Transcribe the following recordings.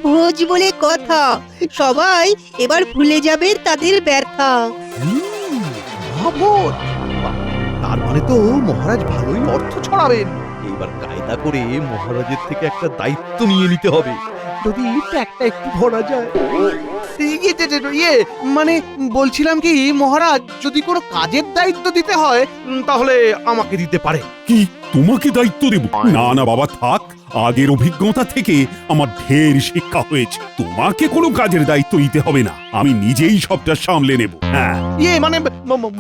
ভোজ বলে কথা। সবাই এবার ভুলে যাবে তাদের ব্যথা। মহাভোজ! বাহ, তার মানে তো মহারাজ ভালোই অর্থ ছড়াবেন। এইবার কায়দা করে মহারাজের থেকে একটা দায়িত্ব নিয়ে নিতে হবে, যদি একটা একটু ধরা যায়। ইয়ে মানে বলছিলাম কি, মহারাজ যদি কোনো কাজের দায়িত্ব দিতে হয় তাহলে আমাকে দিতে পারে। কি তোমাকে দায়িত্ব দেব? না না বাবা, থাক। আগের অভিজ্ঞতা থেকে আমার ঢের শিক্ষা হয়েছে। তোমাকে কোনো কাজের দায়িত্ব দিতে হবে না, আমি নিজেই সবটা সামলে নেব। হ্যাঁ ইয়ে মানে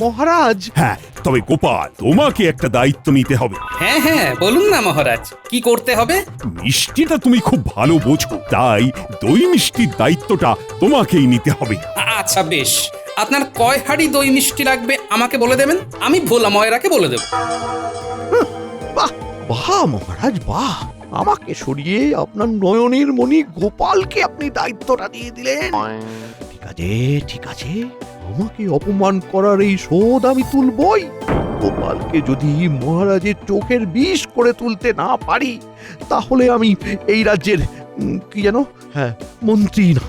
মহারাজ। হ্যাঁ, তবে গোপাল, তোমাকে একটা দায়িত্ব নিতে হবে। হ্যাঁ হ্যাঁ, বলুন না মহারাজ, কি করতে হবে? মিষ্টিটা তুমি খুব ভালো বোঝো, তাই দই মিষ্টির দায়িত্বটা তোমাকেই নিতে হবে। আচ্ছা বেশ, আপনার কয় হাঁড়ি দই মিষ্টি লাগবে আমাকে বলে দেবেন, আমি ভোলা ময়রাকে বলে দেব। বাহ বাহ মহারাজ বাহ, আমাকে সরিয়ে আপনার নয়নের মণি গোপালকে আপনি দায়িত্বটা দিয়ে দিলেন। ঠিক আছে ঠিক আছে, আমাকে অপমান করার এই শোধ আমি তুলবই। গোপালকে যদি মহারাজের চোখের বিষ করে তুলতে না পারি, তাহলে আমি এই রাজ্যের কি যেন, হ্যাঁ, মন্ত্রী না।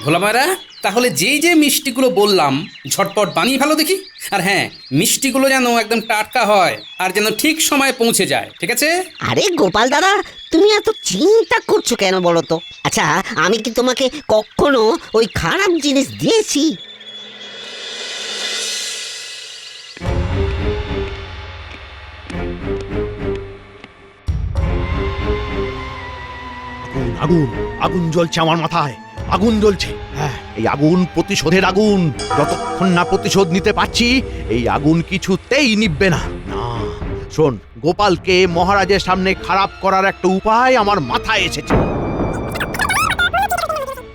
ভোলা ময়রা, তাহলে যেই যে মিষ্টিগুলো বললাম ঝটপট বানিয়ে ভালো দেখি। আর হ্যাঁ, মিষ্টিগুলো যেন একদম টাটকা হয় আর যেন ঠিক সময়ে পৌঁছে যায়, ঠিক আছে? আরে গোপাল দাদা, তুমি এত চিন্তা করছো কেন বলো তো? আচ্ছা, আমি কি তোমাকে কখনো ওই খারাপ জিনিস দিয়েছি? আগুন আগুন আগুন জ্বলছে আমার মাথায়, আগুন জ্বলছে। হ্যাঁ, এই আগুন প্রতিশোধের আগুন। যতক্ষণ না প্রতিশোধ নিতে পারছি, এই আগুন কিছুতেই নিভবে না। না, শোন, গোপালকে মহারাজের সামনে খারাপ করার একটা উপায় আমার মাথায় এসেছে।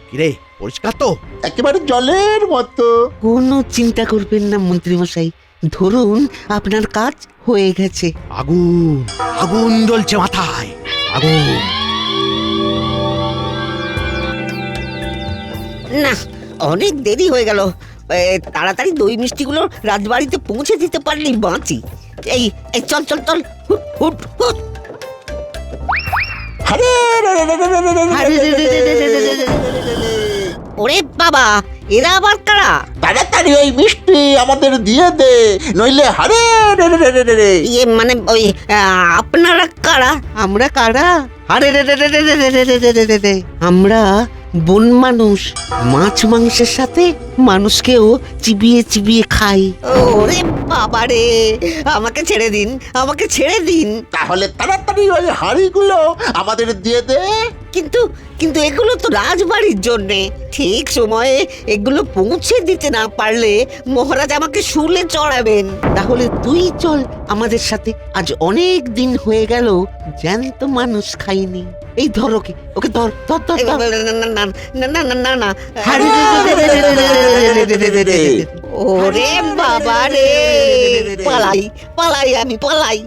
কিরে, পরিষ্কার তো? একেবারে জলের মতো। কোনো চিন্তা করবেন না মন্ত্রী মশাই, ধরুন আপনার কাজ হয়ে গেছে। আগুন আগুন জ্বলছে মাথায়, আগুন। না, অনেক দেরি হয়ে গেল। তাড়াতাড়ি দই মিষ্টিগুলো রাজবাড়িতে পৌঁছে দিতে পারলেই বাঁচি। এই এই চল চল চল, হুট হুট হুট। আরে ওরে বাবা, এরা আবার কারা? তাড়াতাড়ি ওই মিষ্টি আমাদের দিয়ে দে, নইলে হারে রে রে রে রে রে। ইয়ে মানে ওই আপনারা কারা? আমরা কারা? আরে রে রে রে রে রে রে রে রে রে রে। আমরা বন মানুষ, মাছ মাংসের সাথে মানুষকেও চিবিয়ে চিবিয়ে খাই। ওরে বাবা রে, আমাকে ছেড়ে দিন, আমাকে ছেড়ে দিন। তাহলে তাড়াতাড়ি ওই হাঁড়িগুলো আমাদের দিয়ে দে। কিন্তু কিন্তু এগুলো তো রাজবাড়ির জন্যে, ঠিক সময়ে এগুলো পৌঁছে দিতে না পারলে মহারাজ আমাকে শুলে চড়াবেন। তাহলে তুই চল আমাদের সাথে, আজ অনেক দিন হয়ে গেল জ্যান্ত মানুষ খাইনি। এই ধর ওকে, ওকে ধর ধর ধর ধর। না না না না না না না। ওরে বাবা রে, পালাই পালাই আমি পালাই।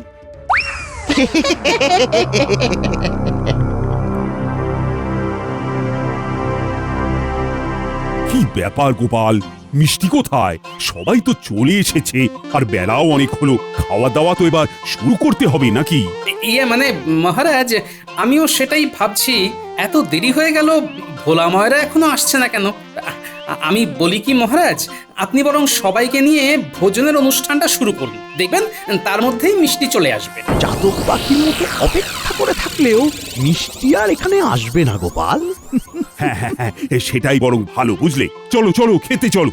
কি ব্যাপার গোপাল, মিষ্টি কোথায়? সবাই তো চলে এসেছে, আর বেলাও অনেক হলো। খাওয়া দাওয়া তো এবার শুরু করতে হবে নাকি? ইয়ে মানে মহারাজ, আমিও সেটাই ভাবছি, এত দেরি হয়ে গেল, ভোলা ময়রা এখনো আসছে না কেন? আমি বলি কি মহারাজ, আপনি বরং সবাইকে নিয়ে ভোজনের অনুষ্ঠানটা শুরু করুন, দেখবেন তার মধ্যেই মিষ্টি চলে আসবে। চাতক পাখির মতো অপেক্ষা করে থাকলেও মিষ্টি আর এখানে আসবে না গোপাল। হ্যাঁ হ্যাঁ হ্যাঁ, সেটাই বরং ভালো, বুঝলে? চলো চলো, খেতে চলো।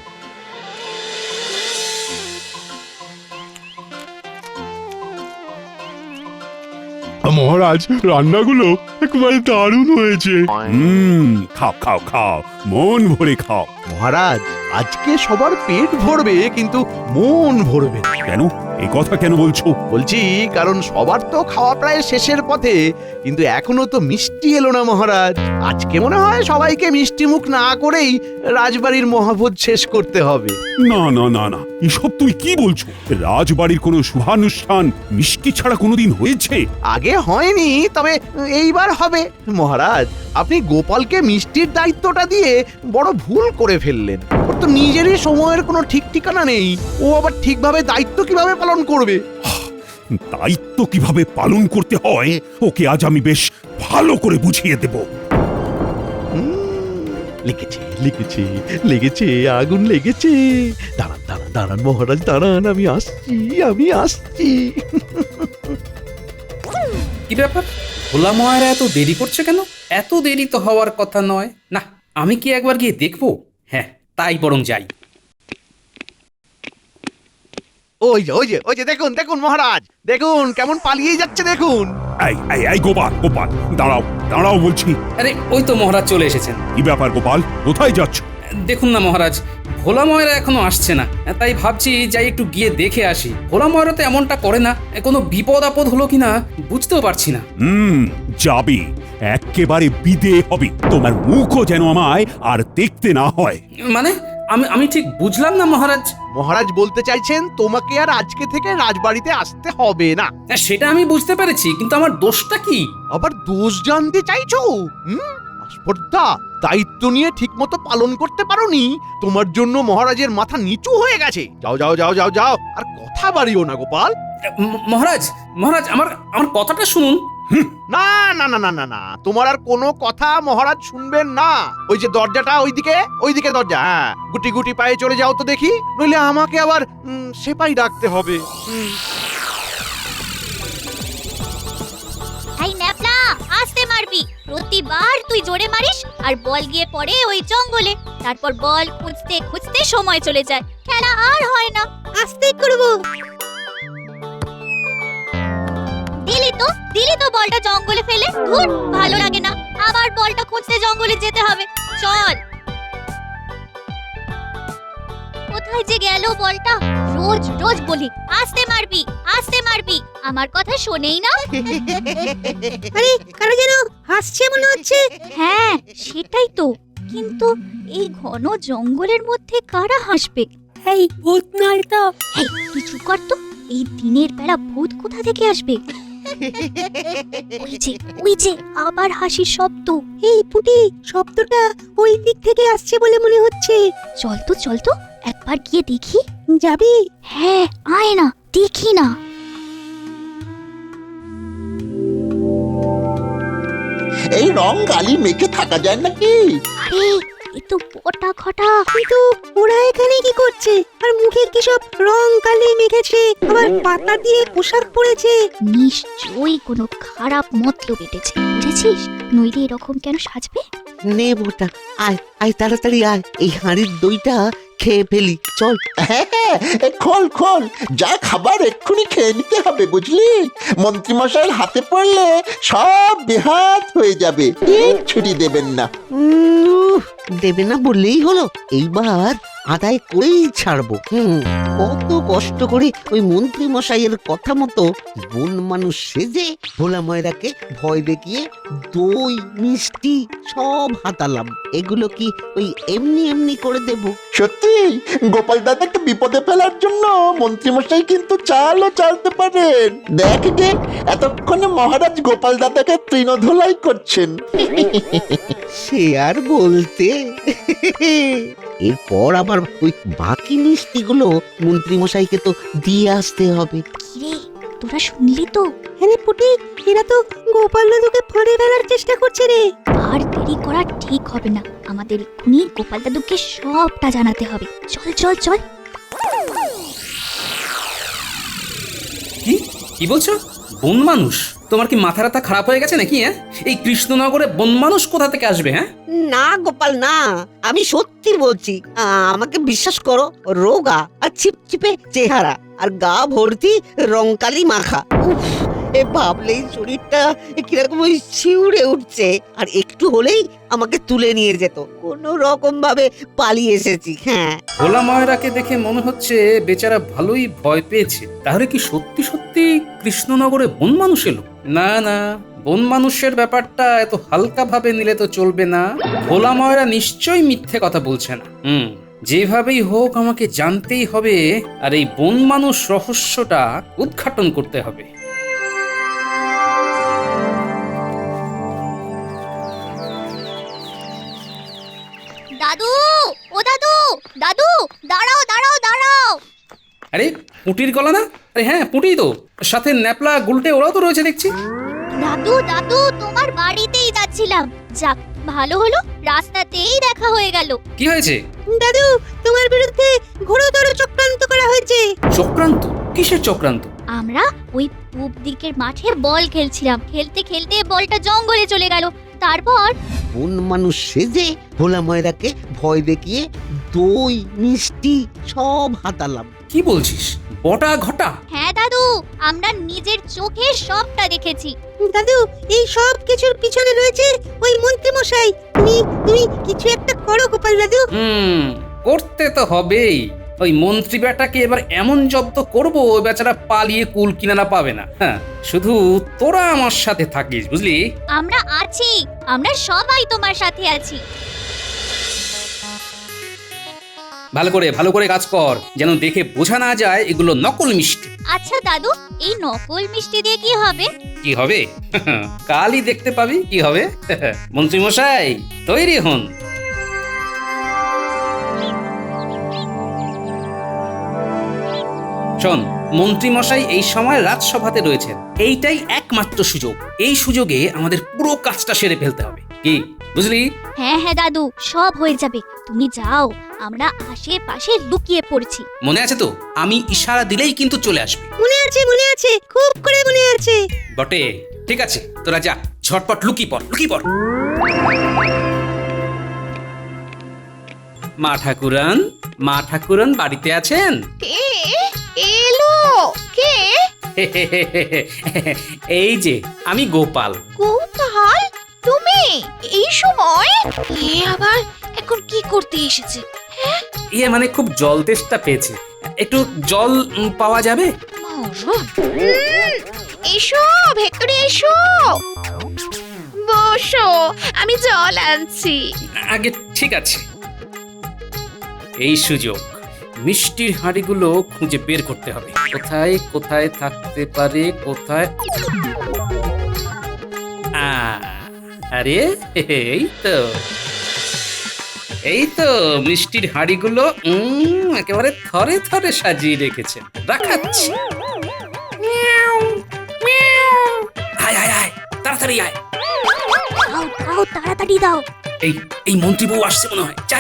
মহারাজ, রান্নাগুলো একেবারে দারুণ হয়েছে। খাও খাও খাও, মন ভরে খাও। মহারাজ, আজকে সবার পেট ভরবে কিন্তু মন ভরবে না। কেন, এ কথা কেন বলছো? বলছি কারণ সবার তো খাওয়া প্রায় শেষের পথে, কিন্তু এখনো তো মিষ্টি এলো না মহারাজ। আজকে মনে হয় সবাইকে মিষ্টি মুখ না করেই রাজবাড়ির মহাভোজ শেষ করতে হবে। না না না না, এসব তুই কি বলছো? রাজবাড়ির কোনো শুভানুষ্ঠান মিষ্টি ছাড়া কোনোদিন হয়েছে? আগে হয়নি, তবে এইবার হবে। মহারাজ, আপনি গোপালকে মিষ্টির দায়িত্বটা দিয়ে বড় ভুল করে ফেললেন। ওর তো নিজেরই সময়ের কোনো ঠিক ঠিকানা নেই, ও আবার ঠিকভাবে দায়িত্ব কিভাবে পালন করবে? দায়িত্ব কিভাবে পালন করতে হয় ওকে আজ আমি বেশ ভালো করে বুঝিয়ে দেব। লেগেছে লেগেছে লেগেছে, আগুন লেগেছে। দাঁড়ান দাঁড়ান দাঁড়ান মহারাজ, দাঁড়ান, আমি আসছি, আমি আসছি। কি ব্যাপার, ভোলা ময়রা এত দেরি করছে কেন? এত দেরি তো হওয়ার কথা নয়। না, আমি কি একবার গিয়ে দেখবো? হ্যাঁ, তাই বরং যাই। ওই যে দেখুন দেখুন মহারাজ, দেখুন কেমন পালিয়ে যাচ্ছে দেখুন। এই গোপাল, গোপাল দাঁড়াও, দাঁড়াও বলছি। আরে ওই তো মহারাজ চলে এসেছেন। কি ব্যাপার গোপাল, কোথায় যাচ্ছ? দেখুন না মহারাজ, ভোলা ময়রা এখনো আসছে না, তাই ভাবছি যাই একটু গিয়ে দেখে আসি। ভোলা ময়রা তো এমনটা করে না, কোনো বিপদ আপদ হলো কিনা বুঝতেও পারছি না। যাবে, একেবারে বিদে হবে, তোমার মুখও যেন আমায় আর দেখতে না হয়। মানে আমি ঠিক বুঝলাম না মহারাজ। মহারাজ বলতে চাইছেন তোমাকে আর আজকে থেকে রাজবাড়িতে আসতে হবে না। সেটা আমি বুঝতে পেরেছি, কিন্তু আমার দোষটা কি? আবার দোষ জানতে চাইছো? আস্পর্ধা, দায়িত্ব নিয়ে ঠিকমতো পালন করতে পারোনি, তোমার জন্য মহারাজের মাথা নিচু হয়ে গেছে। যাও যাও যাও যাও যাও, আর কথা বাড়িও না গোপাল। মহারাজ, মহারাজ আমার কথাটা শুনুন। না না না না না না, তোমার আর কোনো কথা মহারাজ শুনবেন না। ওই যে দরজাটা ওইদিকে দরজা, হ্যাঁ, গুটি গুটি পায়ে চলে যাও তো দেখি, নইলে আমাকে আবার সেপাই ডাকতে হবে। এই ন্যাপলা, আস্তে মারবি। প্রতিবার তুই জোরে মারিস আর বল গিয়ে পড়ে ওই জঙ্গলে। তারপর বল খুঁজতে খুঁজতে সময় চলে যায়, খেলা আর হয় না। আস্তে করবো। দিলি তো বলটা জঙ্গলে ফেলে। ধুর, ভালো লাগে না, আবার বলটা খুঁজতে জঙ্গলে যেতে হবে। চল। কোথায় যে গেল বলটা? রোজ রোজ বলি আস্তে মারবি, আস্তে মারবি, আমার কথা শোনেই না। আরে কারা যেন হাসছে মনে হচ্ছে। হ্যাঁ, সেটাই তো। কিন্তু এই ঘন জঙ্গলের মধ্যে কারা হাসবে? এই ভূত নয় তো? এই তুই চুপ কর তো। এই দিনের বেলা ভূত কোথা থেকে আসবে? ওই যে আবার হাসির শব্দ। এই পুটি, শব্দটা ওই দিক থেকে আসছে বলে মনে হচ্ছে। চল তো একবার গিয়ে দেখি। যাবি? হ্যাঁ, আয় না, দেখি না। এই রং গালি মেখে থাকা যায় নাকি? আরে এ তো পটা খটা। কিন্তু ওরা এখানে কি করছে? আর মুখে কি সব রং কালি মেখেছে, আবার পাতা দিয়ে পোশাক পরেছে। নিশ্চয়ই কোনো খারাপ মতলব এঁটেছে, বুঝেছিস? নইলে এরকম কেন সাজবে? নে বোটা, আয় আয় তাড়াতাড়ি আয়, এই হাঁড়ির দইটা খেয়ে ফেলি, চল। হ্যাঁ হ্যাঁ, খোল খোল, যা খাবার এক্ষুনি খেয়ে নিতে হবে, বুঝলি? মন্ত্রীমশাইয়ের হাতে পড়লে সব বেহাত হয়ে যাবে, ছুটি দেবেন না। দেবে না বললেই হলো, এইবার আদায় করেই ছাড়বো। কত কষ্ট করে ওই মন্ত্রী মশাইয়ের কথা মতো বন মানুষ সেজে ভোলা ময়রাকে ভয় দেখিয়ে দই মিষ্টি সব হাতালাম। এগুলো কি ওই এমনি এমনি করে দেব? সত্যি গোপাল দাদাকে বিপদে ফেলার জন্য মন্ত্রীমশাই কিন্তু চালও চালতে পারেন। দেখ গে, এতক্ষণে মহারাজ গোপাল দাদাকে তৃণধোলাই করছেন। সে আর বলতে। এরপর আবার ওই বাকি মিষ্টিগুলো মন্ত্রী মশাইকে তো দিয়ে আসতে হবে। কিরে, তোরা শুনলি তো? হ্যাঁ পুটি, এরা তো গোপাল দাদুকে ফাঁড়ে ফেলার চেষ্টা করছে রে। আর দেরি করা ঠিক হবে না, আমাদের এক্ষুনি গোপাল দাদুকে সবটা জানাতে হবে। চল চল চল। কি বলছো? বন মানুষ? তোমার কি মাথা রাতা খারাপ হয়ে গেছে নাকি? হ্যাঁ, এই কৃষ্ণনগরে বন মানুষ কোথা থেকে আসবে? হ্যাঁ না গোপাল না, আমি সত্যি বলছি, আমাকে বিশ্বাস করো। রোগা আর ছিপছিপে চেহারা আর গা ভর্তি রংকালি মাখা। উফ, এ ভাবলেই শরীরটা কিরকম ওই শিউরে উঠছে। আর একটু হলেই আমাকে তুলে নিয়ে যেত। কোনো রকম ভাবে পালিয়ে এসেছি। হ্যাঁ, ভোলা ময়রাকে দেখে মনে হচ্ছে বেচারা ভালোই ভয় পেয়েছে। তাহলে কি সত্যি সত্যি কৃষ্ণনগরে বন মানুষ এলো? না না, বন মানুষের ব্যাপারটা এত হালকা ভাবে নিলে তো চলবে না। ভোলা ময়রা নিশ্চয়ই মিথ্যে কথা বলছে না। যেভাবেই হোক আমাকে জানতেই হবে, আর এই বন মানুষ রহস্যটা উদ্ঘাটন করতে হবে। দাদু, ও দাদু, দাদু দাঁড়াও দাঁড়াও দাঁড়াও। আরে পুটির গলা না? আরে হ্যাঁ, পুটি তো। সাথে ন্যাপলা গুলটে ওরাও তো রয়েছে দেখছি। দাদু দাদু তোমার বাড়িতেই যাচ্ছিলাম, যাক ভালো হলো রাস্তাতেই দেখা হয়ে গেল। কি হয়েছে? দাদু তোমার বিরুদ্ধে ঘোরতর চক্রান্ত করা হয়েছে। চক্রান্ত? কিসের চক্রান্ত? আমরা ওই পূব দিকের মাঠে বল খেলছিলাম, খেলতে খেলতে বলটা জঙ্গলে চলে গেল। তারপর কোন মানুষ সেজে ভোলা ময়রাকে ভয় দেখিয়ে দই মিষ্টি সব হাতালাম। কি বলছিস? বটা ঘটা? হ্যাঁ দাদু, আমরা নিজের চোখে সবটা দেখেছি। দাদু এই সব কিছুর পিছনে রয়েছে ওই মন্ত্রী মশাই। তুমি কিছু একটা করো গোপাল দাদু। করতে তো হবেই। ওই মন্ত্রী বেটাকে এবার এমন জব্দ করবো ওই বেচারা পালিয়ে কুল কিনারা পাবে না। হ্যাঁ, শুধু তোরা আমার সাথে থাকিস, বুঝলি? আমরা আছি, আমরা সবাই তোমার সাথে আছি। ভালো করে কাজ কর, যেন দেখে বোঝা না যায় এগুলো নকল মিষ্টি। আচ্ছা দাদু, এই নকল মিষ্টি দিয়ে কি হবে? কি হবে? কালই দেখতে পাবি কি হবে। মন্ত্রী মশাই তৈরি হন। শোন, মন্ত্রী মশাই এই সময় রাজসভাতে রয়েছেন, এইটাই একমাত্র সুযোগ। এই সুযোগে আমাদের পুরো কাজটা সেরে ফেলতে হবে, কি বুঝলি? হ্যাঁ হ্যাঁ দাদু, সব হয়ে যাবে, তুমি যাও, আমরা আশেপাশে লুকিয়ে পড়ছি। মনে আছে তো? আমি ইশারা দিলেই কিন্তু চলে আসবে। মনে আছে, খুব করে মনে আছে। বটে, ঠিক আছে, তোরা যা, ঝটপট লুকিয়ে পড়। মা ঠাকুরান বাড়িতে আছেন? কে এলো? কে? এই যে আমি গোপাল। গোপাল, তুমি এই সময়? এ আবার এখন কি করতে এসেছে? মানে খুব জল তেষ্টা পেয়েছে, একটু জল পাওয়া যাবে? এসো ভেতরে এসো, বসো, আমি জল আনছি। আগে ঠিক আছে, এই সুযোগ মিষ্টির হাঁড়িগুলো খুঁজে বের করতে হবে। কোথায় থাকতে পারে, কোথায়? আরে এই তো মিষ্টির হাঁড়িগুলো একেবারে থরে থরে সাজিয়ে রেখেছেন। রাখাচ্ছি। আয়, তাড়াতাড়ি আয়। দাও তাড়াতাড়ি দাও। এই মন্ত্রী বউ আসছে মনে হয়। যা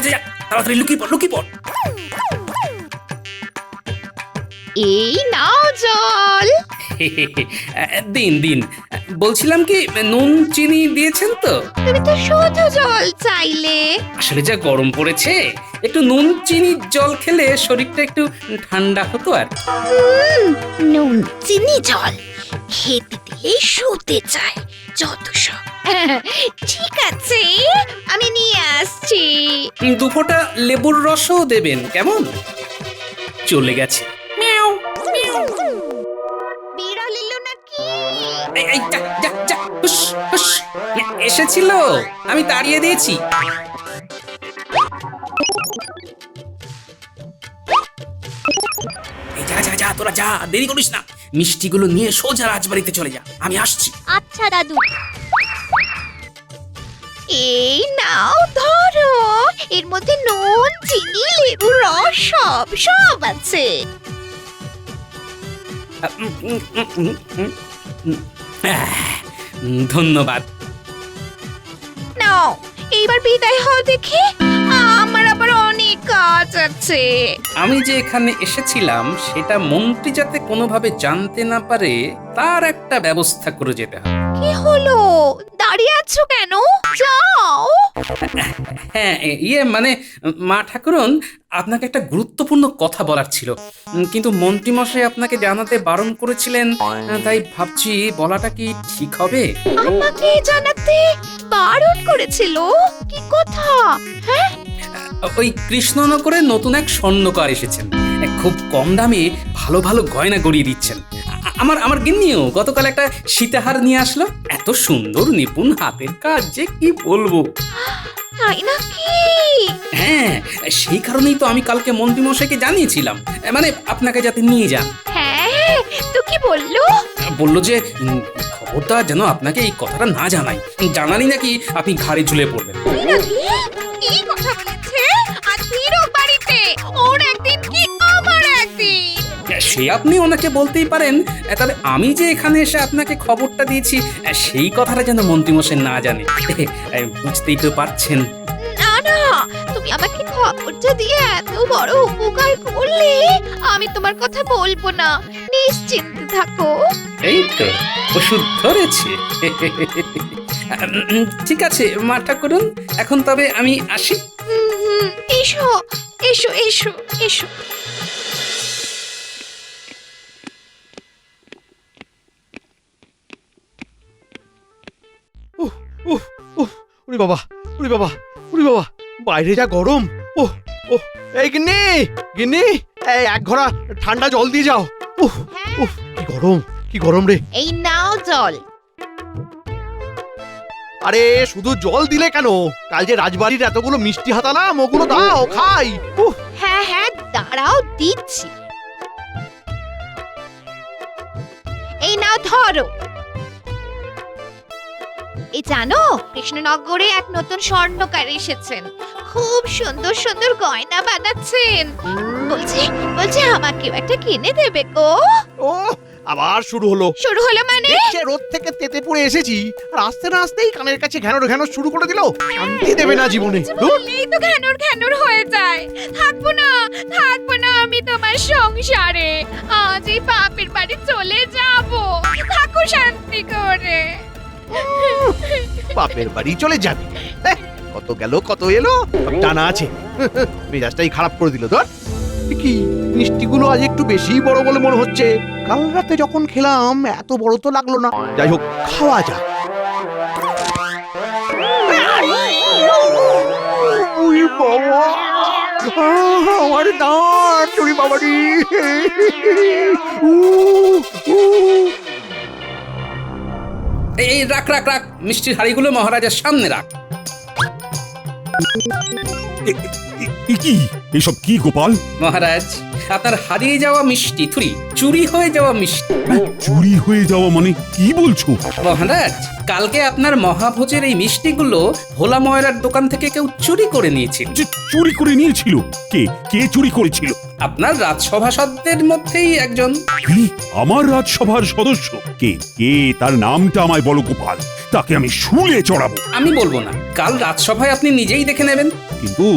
তাড়াতাড়ি লুকিয়ে পড়। এই নাও জল। দিন। বলছিলাম কি, নুন চিনি দিয়েছেন তো? তুমি তো শুধু জল চাইলে। আসলে যা গরম পড়েছে, একটু নুন চিনি জল খেলে শরীরটা একটু ঠান্ডা হতো। আর নুন চিনি জল খেতে দিলেই শুতে চায় যত সব। ঠিক আছে, আমি নিয়ে আসছি। 2 ফোঁটা লেবুর রসও দেবেন, কেমন? চলে গেছে। বিড়াল এলো নাকি? এই, যা, হুস। এসেছিল, আমি তাড়িয়ে দিয়েছি। যা, তোরা যা, দেরি করিস না। মিষ্টিগুলো নিয়ে সোজা রাজবাড়িতে চলে যা, আমি আসছি। আচ্ছা দাদু। এই নাও ধরো, এর মধ্যে নুন চিনি লেবুর রস সব আছে। ধন্যবাদ। নাও, এইবার বিদায় হও দেখি, আমার আবার অনেক কাজ আছে। আমি যে এখানে এসেছিলাম সেটা মন্ত্রী যাতে কোনোভাবে জানতে না পারে তার একটা ব্যবস্থা করে যেতে হবে। কি হলো, দাঁড়িয়ে আছো কেন? যাও। হ্যাঁ, মানে মা ঠাকুরন, আপনাকে একটা গুরুত্বপূর্ণ কথা বলার ছিল, কিন্তু মন্ত্রী মশাই আপনাকে জানাতে বারণ করেছিলেন, তাই ভাবছি বলাটা কি ঠিক হবে? আমাকে জানাতে বারণ করেছিল? কি কথা? হ্যাঁ, ওই কৃষ্ণনগরে নতুন এক স্বর্ণকার এসেছেন, খুব কম দামে ভালো গয়না গড়িয়ে দিচ্ছেন। আমার গিন্নিও গতকাল একটা সীতাহার নিয়ে আসলো। এত সুন্দর নিপুণ হাতের কাজ যে কি বলবো। তাই নাকি? হ্যাঁ, সেই কারণেই তো আমি কালকে মন্ত্রী মশাইকে জানিয়েছিলাম, মানে আপনাকে যাতে নিয়ে যান। হ্যাঁ, তো কি বললো? বললো যে খবরদার যেন আপনাকে এই কথাটা না জানাই, জানালি নাকি আপনি ঘাড়ে ঝুলে পড়বেন। এই কথা বলেছে? আর ফিরো বাড়িতে, ওর একদিন কি আমার একদিন। সে আপনি ওনাকে বলতেই পারেন, তবে আমি যে এখানে এসে আপনাকে খবরটা দিয়েছি সেই কথাটা যেন মন্ত্রীমশাই না জানে। বুঝতেই তো পারছেন। না না, তুমি আমাকে খবরটা দিয়ে এত বড় উপকার করলে আমি তোমার কথা বলবো না, নিশ্চিন্তে থাকো। এই তো ওষুধ ধরেছে। ঠিক আছে মা ঠাকুরন, এখন তবে আমি আসি। এসো এসো এসো এসো। উহ, উহ, উহ, ওরে বাবা, ওরে বাবা, ওরে বাবা, বাইরে যা গরম। ওহ, ওহ, এই গিন্নি, গিন্নি, এই এক ঘোড়া ঠান্ডা জল দিয়ে যাও। উহ, উহ, কি গরম রে। এই নাও জল। আরে শুধু জল দিলে কেন? কাল যে রাজবাড়ির এতগুলো মিষ্টি হাতালাম, ওগুলো দাও খাই। উহ, হ্যাঁ হ্যাঁ, দাঁড়াও দিচ্ছি। এই নাও ধরো। এই জানো, কৃষ্ণনগরে এক নতুন স্বর্ণকার এসেছেন, খুব সুন্দর সুন্দর গয়না বানাচ্ছেন। বলছি বলছি আমাকেও একটা কিনে দেবে গো। ও আবার শুরু হলো। শুরু হলো মানে? সে রোদ থেকে তেতে পড়ে এসেছি, আর আসতে না আসতেই কানের কাছে ঘ্যানোর ঘ্যানোর শুরু করে দিল। শান্তি দেবে না জীবনে। ধুর। বললেই তো ঘ্যানোর ঘ্যানোর হয়ে যায়। থাকবো না আমি তোমার সংসারে। আজ এই বাপের বাড়ি চলে যাব। থাকো শান্তি করে। বাপের বাড়ি চলে যাবি? কত গেল কত এলো, সব টানা আছে। মেজাজটাই খারাপ করে দিল। ধর, কি মিষ্টিগুলো আজ একটু বেশি বড় বলে মনে হচ্ছে। কাল রাতে যখন খেলাম এত বড় তো লাগলো না। যাই হোক, খাওয়া যাক। ওই বাবা, আমার দাঁত, ওরে বাবারি। এই রাখ রাখ রাখ, মিষ্টির হাড়িগুলো মহারাজার সামনে রাখ। কি এসব কি গোপাল? মহারাজ, আপনার হারিয়ে যাওয়া মিষ্টি, চুরি হয়ে যাওয়া মিষ্টি। চুরি হয়ে যাওয়া মানে কি বলছো? মহারাজ, কালকে আপনার মহাভোজের এই মিষ্টিগুলো ভোলা ময়রার দোকান থেকে কেউ চুরি করে নিয়েছিল। যে চুরি করে নিয়েছিল? কে কে চুরি করেছিল? আপনার রাজসভাসদের মধ্যেই একজন। কি? আমার রাজসভার সদস্য? কে কে তার নামটা আমায় বলো গোপাল, তাকে আমি শুলে চড়াবো। আমি বলবো না, কাল রাজসভায় আপনি নিজেই দেখে নেবেন। কিন্তু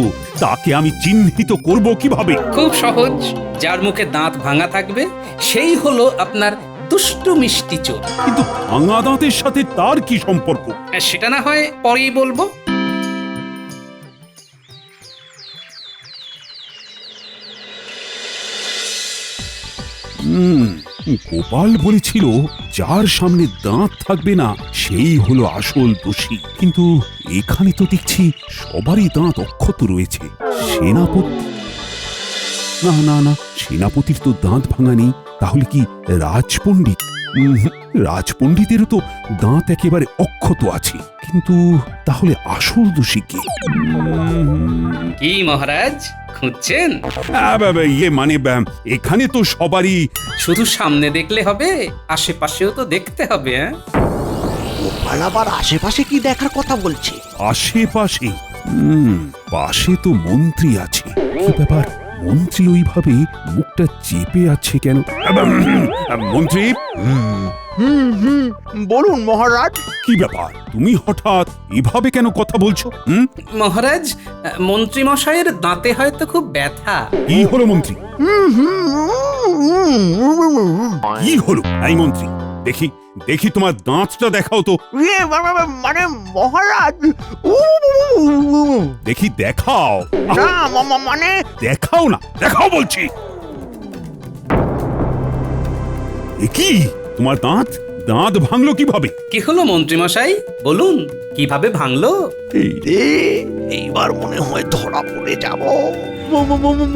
তাকে আমি চিহ্নিত করব কিভাবে? খুব সহজ, যার মুখে দাঁত ভাঙা থাকবে সেই হলো আপনার দুষ্টু মিষ্টি চোর। কিন্তু ভাঙা দাঁতের সাথে তার কি সম্পর্ক? সেটা না হয় পরেই বলবো। গোপাল বলেছিল যার সামনে দাঁত থাকবে না সেই হলো আসল দোষী, কিন্তু এখানে তো দেখছি সবারই দাঁত অক্ষত রয়েছে। সেনাপতি? না না না, সেনাপতির তো দাঁত ভাঙা নেই। তাহলে কি রাজপণ্ডিত? রাজপণ্ডিতেরও তো দাঁত একেবারে অক্ষত আছে, কিন্তু তাহলে আসল দোষী কে? কি মহারাজ, খুঁজছেন? ইয়ে মানে এখানে তো সবারই। শুধু সামনে দেখলে হবে, আশেপাশেও তো দেখতে হবে। গোপাল আবার আশেপাশে কি দেখার কথা বলছে? আশেপাশে? পাশে তো মন্ত্রী আছে। কি ব্যাপার, মন্ত্রী ওইভাবে মুখটা চেপে আছে কেন? মন্ত্রী? বলুন মহারাজ। কি ব্যাপার, তুমি হঠাৎ এভাবে কেন কথা বলছো? মহারাজ, মন্ত্রী মশাইয়ের দাঁতে হয়তো খুব ব্যথা। কি হলো মন্ত্রী? কি হলো? এই মন্ত্রী, দেখি দেখি তোমার দাঁতটা দেখাও তো। মানে মহারাজ, দেখি দেখাও। না মানে দেখাও না, দেখাও বলছি। এ কি, তোমার দাঁত দাঁত ভাঙলো কিভাবে? কি হলো মন্ত্রী মশাই, বলুন কিভাবে ভাঙলো? এই রে, এইবার মনে হয় ধরা পড়ে যাব।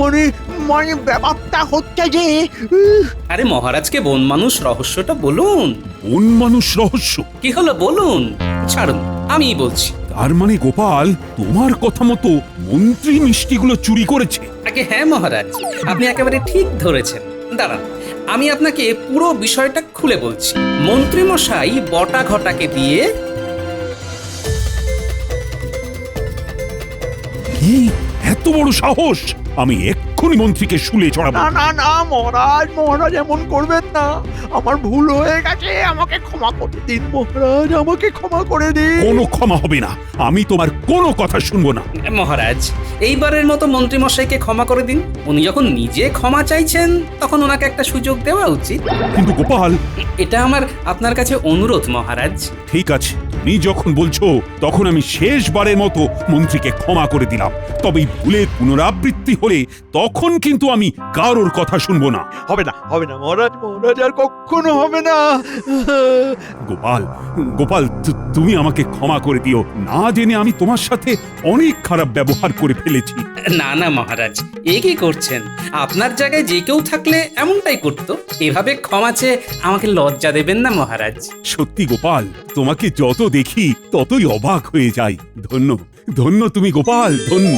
মানে মানে ব্যাপারটা হচ্ছে যে, আরে মহারাজকে বন মানুষ রহস্যটা বলুন। বন মানুষ রহস্য? কি হলো বলুন। ছাড়ুন, আমিই বলছি। তার মানে গোপাল, তোমার কথা মতো মন্ত্রী মিষ্টিগুলো চুরি করেছে? আগে হ্যাঁ মহারাজ, আপনি একেবারে ঠিক ধরেছেন। দাঁড়ান, আমি আপনাকে পুরো বিষয়টা খুলে বলছি। মন্ত্রী মশাই বটা ঘটাকে দিয়ে। কি এত বড় সাহস! আমি এক্ষুনি মন্ত্রীকে শুলে চড়াবো। না না না মহারাজ, মহারাজ এমন করবেন না। আমার ভুল হয়ে গেছে, আমাকে ক্ষমা করে দিন মহারাজ, আমাকে ক্ষমা করে দিন। কোনো ক্ষমা হবে না, আমি তোমার কোনো কথা শুনবো না। মহারাজ, এইবারের মতো মন্ত্রীমশাইকে ক্ষমা করে দিন। উনি যখন নিজে ক্ষমা চাইছেন তখন ওনাকে একটা সুযোগ দেওয়া উচিত। কিন্তু গোপাল, এটা আমার আপনার কাছে অনুরোধ মহারাজ। ঠিক আছে, তুমি যখন বলছো তখন আমি শেষবারের মতো মন্ত্রীকে ক্ষমা করে দিলাম। তবে এই ভুলের পুনরাবৃত্তি হলে তখন কিন্তু আমি কারোর কথা শুনবো না। হবে না, হবে না মহারাজ, মহারাজ আর কখনো হবে না। গোপাল, গোপাল, তুমি আমাকে ক্ষমা করে দিও। না জেনে আমি তোমার সাথে অনেক খারাপ ব্যবহার করে ফেলেছি। না না মহারাজ, এ কি করছেন? আপনার জায়গায় যে কেউ থাকলে এমনটাই করতো। এভাবে ক্ষমা চেয়ে আমাকে লজ্জা দেবেন না মহারাজ। সত্যি গোপাল, তোমাকে যত দেখি ততই অবাক হয়ে যাই। ধন্য, ধন্য তুমি গোপাল, ধন্য।